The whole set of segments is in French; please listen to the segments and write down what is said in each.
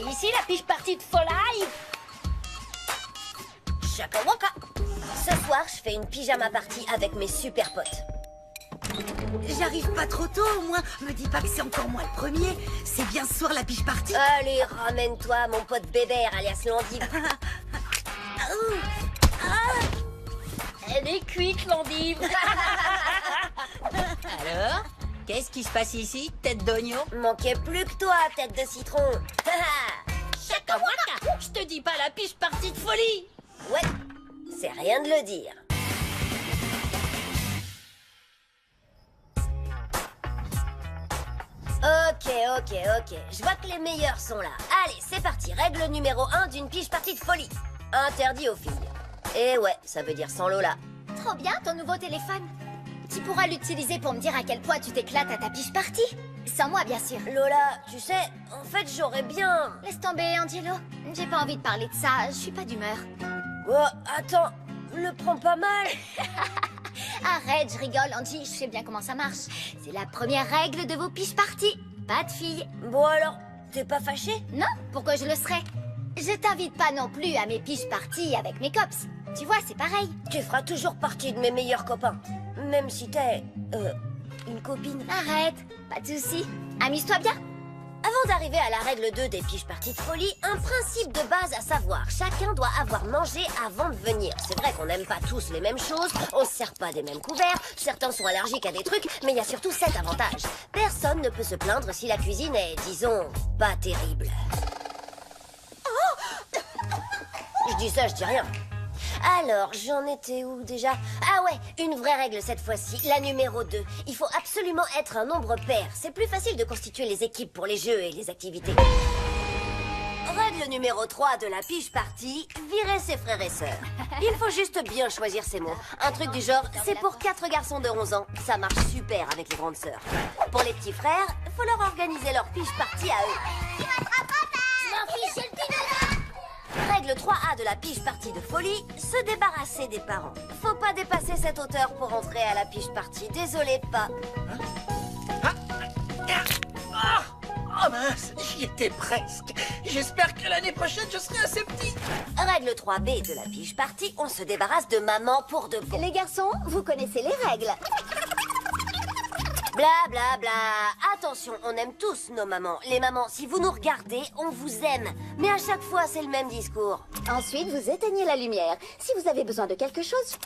ici la piche partie de Folly. Chaka waka. Ce soir, je fais une pyjama party avec mes super potes. J'arrive pas trop tôt, au moins. Me dis pas que c'est encore moi le premier. C'est bien ce soir la piche partie. Allez, ramène-toi, mon pote Bébert, alias Landive. Elle est cuite, l'endive. Alors, qu'est-ce qui se passe ici, tête d'oignon? Manquait plus que toi, tête de citron. Chaka waka. Je te dis pas la piche partie de folie. Ouais, c'est rien de le dire. Ok. Je vois que les meilleurs sont là. Allez, c'est parti. Règle numéro 1 d'une piche partie de folie. Interdit aux filles. Et ouais, ça veut dire sans Lola. Trop bien ton nouveau téléphone. Tu pourras l'utiliser pour me dire à quel point tu t'éclates à ta piche party. Sans moi, bien sûr. Lola, tu sais, en fait, j'aurais bien... Laisse tomber, Angelo. J'ai pas envie de parler de ça, je suis pas d'humeur. Oh, attends, le prends pas mal. Arrête, je rigole, Angie, je sais bien comment ça marche. C'est la première règle de vos piches parties. Pas de filles. Bon alors, t'es pas fâché? Non, pourquoi je le serais? Je t'invite pas non plus à mes piches parties avec mes cops. Tu vois, c'est pareil. Tu feras toujours partie de mes meilleurs copains. Même si t'es... une copine. Arrête, pas de soucis. Amuse-toi bien. Avant d'arriver à la règle 2 des piches parties de folie, un principe de base à savoir. Chacun doit avoir mangé avant de venir. C'est vrai qu'on n'aime pas tous les mêmes choses, on se sert pas des mêmes couverts, certains sont allergiques à des trucs, mais il y a surtout cet avantage. Personne ne peut se plaindre si la cuisine est, disons, pas terrible. Je dis ça, je dis rien. Alors, j'en étais où déjà? Ah ouais, une vraie règle cette fois-ci, la numéro 2. Il faut absolument être un nombre pair. C'est plus facile de constituer les équipes pour les jeux et les activités. Règle numéro 3 de la piche party, virer ses frères et sœurs. Il faut juste bien choisir ses mots. Un truc du genre, c'est pour 4 garçons de 11 ans. Ça marche super avec les grandes sœurs. Pour les petits frères, faut leur organiser leur piche party à eux. Règle 3A de la piche party de folie, se débarrasser des parents. Faut pas dépasser cette hauteur pour entrer à la piche party. Désolé, pas. Oh mince, j'y étais presque. J'espère que l'année prochaine, je serai assez petit. Règle 3B de la piche party, on se débarrasse de maman pour de bon. Les garçons, vous connaissez les règles. Bla bla bla. Attention, on aime tous nos mamans. Les mamans, si vous nous regardez, on vous aime. Mais à chaque fois, c'est le même discours. Ensuite, vous éteignez la lumière. Si vous avez besoin de quelque chose...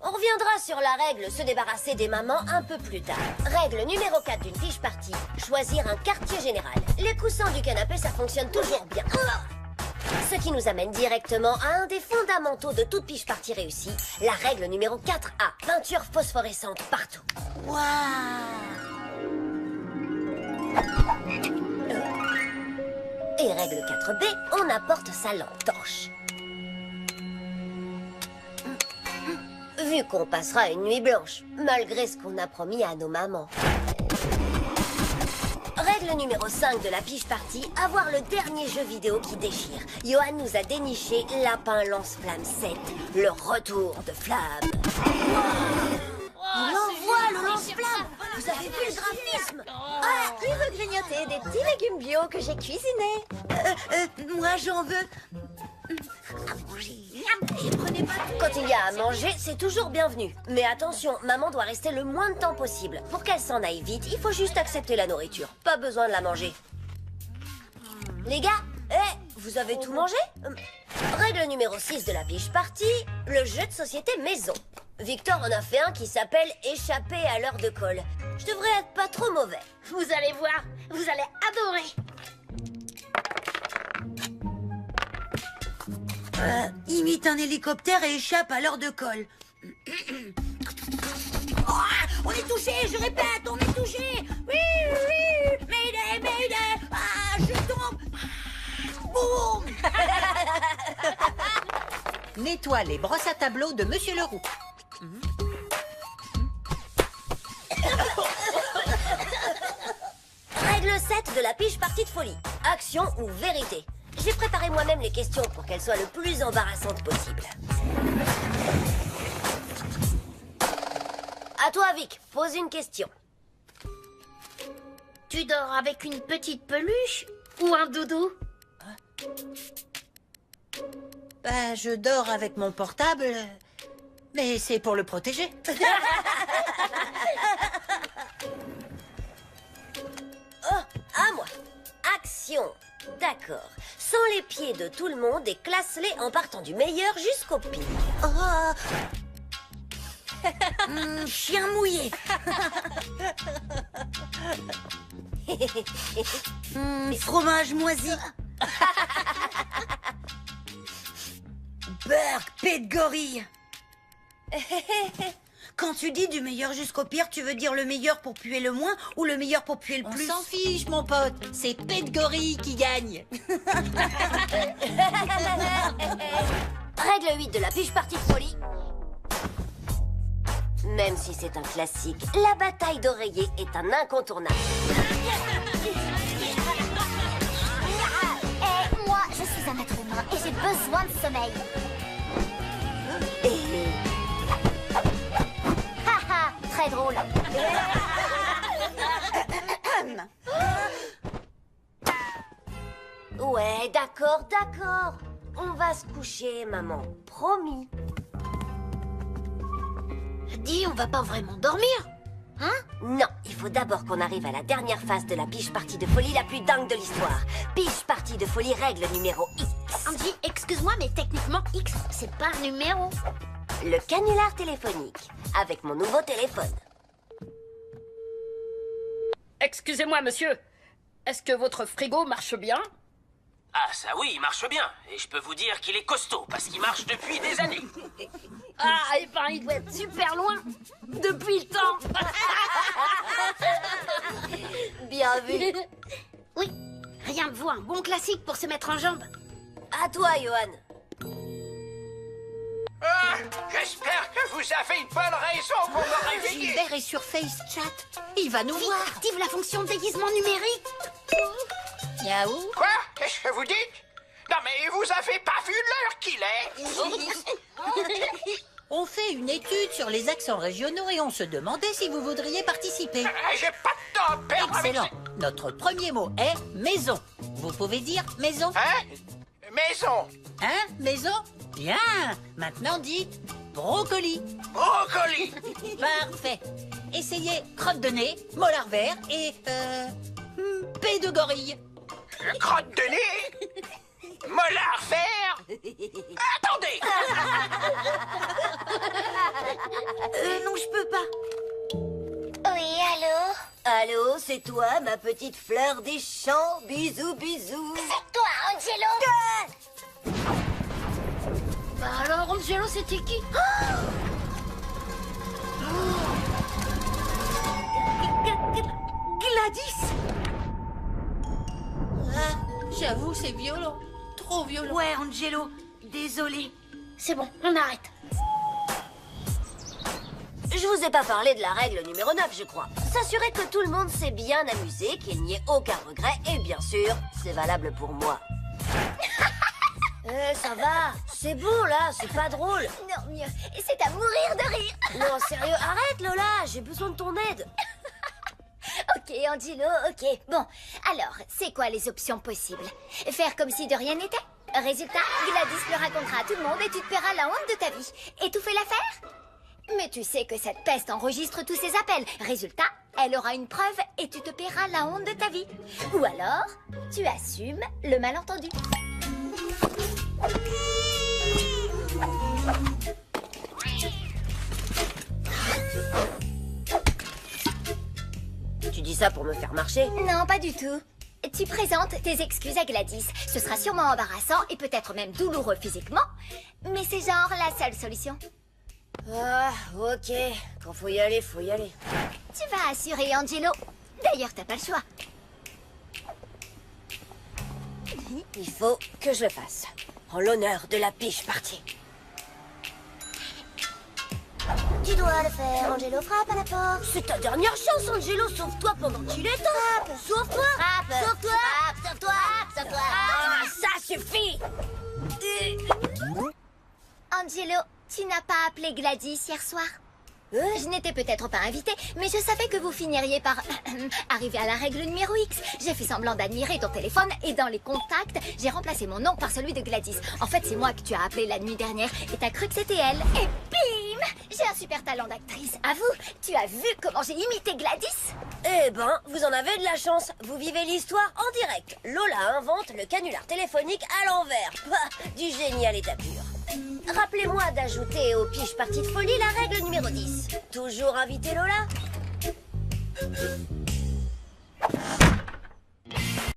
On reviendra sur la règle se débarrasser des mamans un peu plus tard. Règle numéro 4 d'une piche party, choisir un quartier général. Les coussins du canapé, ça fonctionne toujours bien. Ce qui nous amène directement à un des fondamentaux de toute piche party réussie, la règle numéro 4A, peinture phosphorescente partout. Waouh! Et règle 4B, on apporte sa lampe torche. Vu qu'on passera une nuit blanche, malgré ce qu'on a promis à nos mamans. Règle numéro 5 de la piche party, avoir le dernier jeu vidéo qui déchire. Johan nous a déniché Lapin Lance-Flamme 7, le retour de Flamme. Il envoie le lance-flamme. Vous avez vu le graphisme? Ah, qui veut grignoter des petits légumes bio que j'ai cuisinés? Moi, j'en veux. Prenez pas tout. Quand il y a à manger, c'est toujours bienvenu. Mais attention, maman doit rester le moins de temps possible. Pour qu'elle s'en aille vite, il faut juste accepter la nourriture. Pas besoin de la manger. Les gars, vous avez tout mangé? Règle numéro 6 de la piche party, le jeu de société maison. Victor en a fait un qui s'appelle Échapper à l'heure de colle. Je devrais être pas trop mauvais. Vous allez voir, vous allez adorer. Imite un hélicoptère et échappe à l'heure de colle. Oh, on est touché, je répète, on est touché. Oui, Mayday, Mayday. Ah, je tombe. Boum. Nettoie les brosses à tableau de Monsieur Leroux. Règle 7 de la piche party de folie. Action ou vérité. J'ai préparé moi-même les questions pour qu'elles soient le plus embarrassantes possible. À toi, Vic, pose une question. Tu dors avec une petite peluche ou un doudou? Bah, je dors avec mon portable, mais c'est pour le protéger. Oh, à moi. Action. D'accord. Sens les pieds de tout le monde et classe-les en partant du meilleur jusqu'au pire. Oh. Chien mouillé. Fromage moisi. Burk, paix de gorille. Quand tu dis du meilleur jusqu'au pire, tu veux dire le meilleur pour puer le moins ou le meilleur pour puer le On plus? s'en fiche, mon pote. C'est Paix de Gorille qui gagne. Règle 8 de la piche partie de folie. Même si c'est un classique, la bataille d'oreiller est un incontournable. Et moi, je suis un être humain et j'ai besoin de sommeil. Haha, très drôle. Ouais, d'accord, d'accord. On va se coucher, maman. Promis. Dis, on va pas vraiment dormir? Non, il faut d'abord qu'on arrive à la dernière phase de la piche partie de folie la plus dingue de l'histoire. Piche partie de folie règle numéro X. Andy, excuse-moi, mais techniquement, X, c'est pas un numéro. Le canular téléphonique. Avec mon nouveau téléphone. Excusez-moi, monsieur. Est-ce que votre frigo marche bien? Ah, ça oui, il marche bien. Et je peux vous dire qu'il est costaud, parce qu'il marche depuis des années. Ah, et ben, il doit être super loin. Depuis le temps. Bien vu. Oui, rien de vaut un bon classique pour se mettre en jambe. À toi, Johan. Ah, j'espère que vous avez une bonne raison pour me réveiller. Gilbert est sur FaceChat. Il va nous Vite, voir. active la fonction de déguisement numérique. Yaou. Quoi? Qu'est-ce que vous dites? Non mais vous avez pas vu l'heure qu'il est? On fait une étude sur les accents régionaux et on se demandait si vous voudriez participer. J'ai pas de temps à perdre avec Excellent. Notre premier mot est maison. Vous pouvez dire maison? Hein? Maison. Hein? Maison? Bien. Maintenant dites brocoli. Brocoli. Parfait. Essayez crotte de nez, molar vert et paix de gorille. Crotte de nez. Molar vert. Attendez. Non, je peux pas. Oui, allô? Allô, c'est toi, ma petite fleur des champs. Bisous, bisous. C'est toi, Angelo? Bah alors, Angelo, c'était qui? Gladys. J'avoue, c'est violent. Trop violent. Ouais, Angelo. Désolé. C'est bon, on arrête. Je vous ai pas parlé de la règle numéro 9, je crois. S'assurer que tout le monde s'est bien amusé, qu'il n'y ait aucun regret, et bien sûr, c'est valable pour moi. Ça va, c'est bon là, c'est pas drôle. Non, mieux. Et c'est à mourir de rire. Non, sérieux, arrête Lola, j'ai besoin de ton aide. Ok, Angelo, ok. Bon, alors, c'est quoi les options possibles? Faire comme si de rien n'était? Résultat, Gladys le racontera à tout le monde et tu te paieras la honte de ta vie. Étouffer l'affaire? Mais tu sais que cette peste enregistre tous ses appels. Résultat, elle aura une preuve et tu te paieras la honte de ta vie. Ou alors, tu assumes le malentendu. Tu dis ça pour me faire marcher? Non, pas du tout. Tu présentes tes excuses à Gladys. Ce sera sûrement embarrassant et peut-être même douloureux physiquement. Mais c'est genre la seule solution. Ah, ok. Quand faut y aller, faut y aller. Tu vas assurer, Angelo. D'ailleurs, t'as pas le choix. Il faut que je le fasse. En l'honneur de la piche partie. Tu dois le faire, Angelo. Frappe à la porte. C'est ta dernière chance, Angelo. Sauve-toi pendant qu'il est temps. Sauve-toi. Frappe. Sauve-toi. Sauve-toi. Sauve-toi. Ah, ça suffit. Angelo, tu n'as pas appelé Gladys hier soir? Je n'étais peut-être pas invitée, mais je savais que vous finiriez par arriver à la règle numéro X. J'ai fait semblant d'admirer ton téléphone et dans les contacts, j'ai remplacé mon nom par celui de Gladys. En fait, c'est moi que tu as appelé la nuit dernière et t'as cru que c'était elle. Et bim! J'ai un super talent d'actrice. À vous, tu as vu comment j'ai imité Gladys? Eh ben, vous en avez de la chance. Vous vivez l'histoire en direct. Lola invente le canular téléphonique à l'envers. Bah, du génie à l'état pur. Rappelez-moi d'ajouter aux piges parties de folie la règle numéro 10. Toujours inviter Lola?